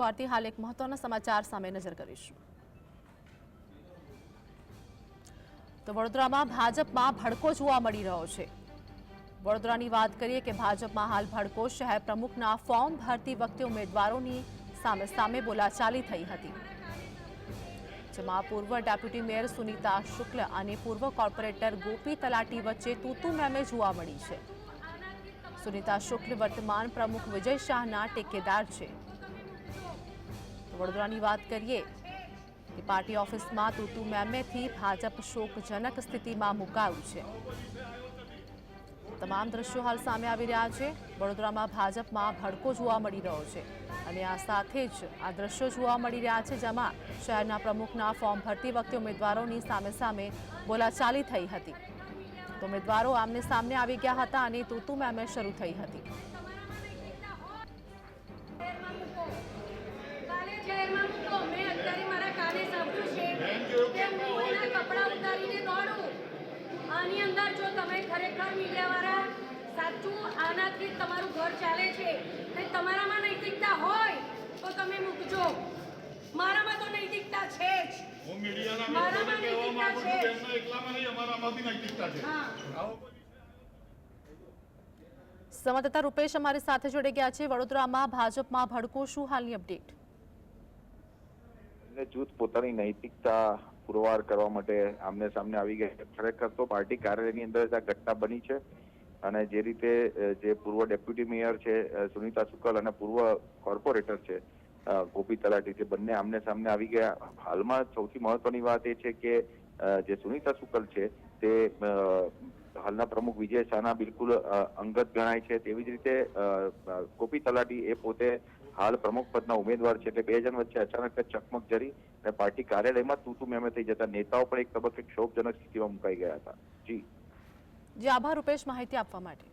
આરતી હાલ એક મહત્વના સમાચાર સામે નજર કરીશું। તો વડોદરામાં ભાજપમાં ભડકો જોવા મળી રહ્યો છે। વડોદરાની વાત કરીએ કે ભાજપમાં હાલ ભડકો શહેર પ્રમુખના ફોર્મ ભરતી વખતે ઉમેદવારોની સામે બોલાચાલી થઈ હતી, જેમાં પૂર્વ ડેપ્યુટી મેયર સુનીતા શુક્લ અને પૂર્વ કોર્પોરેટર ગોપી તલાટી વચ્ચે તૂતુ મેમે જોવા મળી છે। સુનીતા શુક્લ વર્તમાન પ્રમુખ વિજય શાહના ટેકેદાર છે। વડોદરાની વાત કરીએ કે પાર્ટી ઓફિસમાં તૂતુ મેમેથી ભાજપ શોકજનક સ્થિતિમાં મુકાયું છે। તમામ દ્રશ્યો હાલ સામે આવી રહ્યા છે। વડોદરામાં ભાજપમાં ભડકો જોવા મળી રહ્યો છે અને આ સાથે જ આ દ્રશ્યો જોવા મળી રહ્યા છે, જેમાં શહેરના પ્રમુખના ફોર્મ ભરતી વખતે ઉમેદવારોની સામે બોલાચાલી થઈ હતી। તો ઉમેદવારો આમને સામને આવી ગયા હતા અને તૂતુ મેમે શરૂ થઈ હતી। આની અંદર જો તમે ખરેખર મીડિયાવાળા સાચું આનાથી તમારું ઘર ચાલે છે અને તમારામાં નૈતિકતા હોય તો તમે મૂકજો। મારામાં તો નૈતિકતા છે જ। હું મીડિયાના મિત્રોને કહેવા માંગુ છું કે એમના એકલામાં નહીં, અમારામાં બી નૈતિકતા છે। સંવાદદાતા રૂપેશ અમારી સાથે જોડાઈ ગયા છે। વડોદરામાં ભાજપમાં ભડકો, શું હાલની અપડેટ? જૂથ પોતાની નૈતિકતા પુરવાર કરવા માટે આમને સામને આવી ગયા। ખરેખર તો પાર્ટી કાર્યાલયની અંદર આ ઘટના બની છે અને જે રીતે જે પૂર્વ ડેપ્યુટી મેયર છે સુનીતા શુક્લ અને પૂર્વ કોર્પોરેટર છે ગોપી તલાટી છે, બંને આમને સામને આવી ગયા। હાલમાં સૌથી મહત્વની વાત એ છે કે જે સુનીતા શુક્લ છે તે હાલના પ્રમુખ વિજય શાહના બિલકુલ અંગત ગણાય છે। તેવી જ રીતે ગોપી તલાટી એ પોતે હાલ પ્રમુખ પદના ઉમેદવાર છે। એટલે બે જણ વચ્ચે અચાનક ચકમક જરી અને પાર્ટી કાર્યાલયમાં તૂતુ મેમે થઈ જતા નેતાઓ પણ એક તબક્કે શોકજનક સ્થિતિમાં મુકાઈ ગયા હતા। જી આભાર રૂપેશ માહિતી આપવા માટે।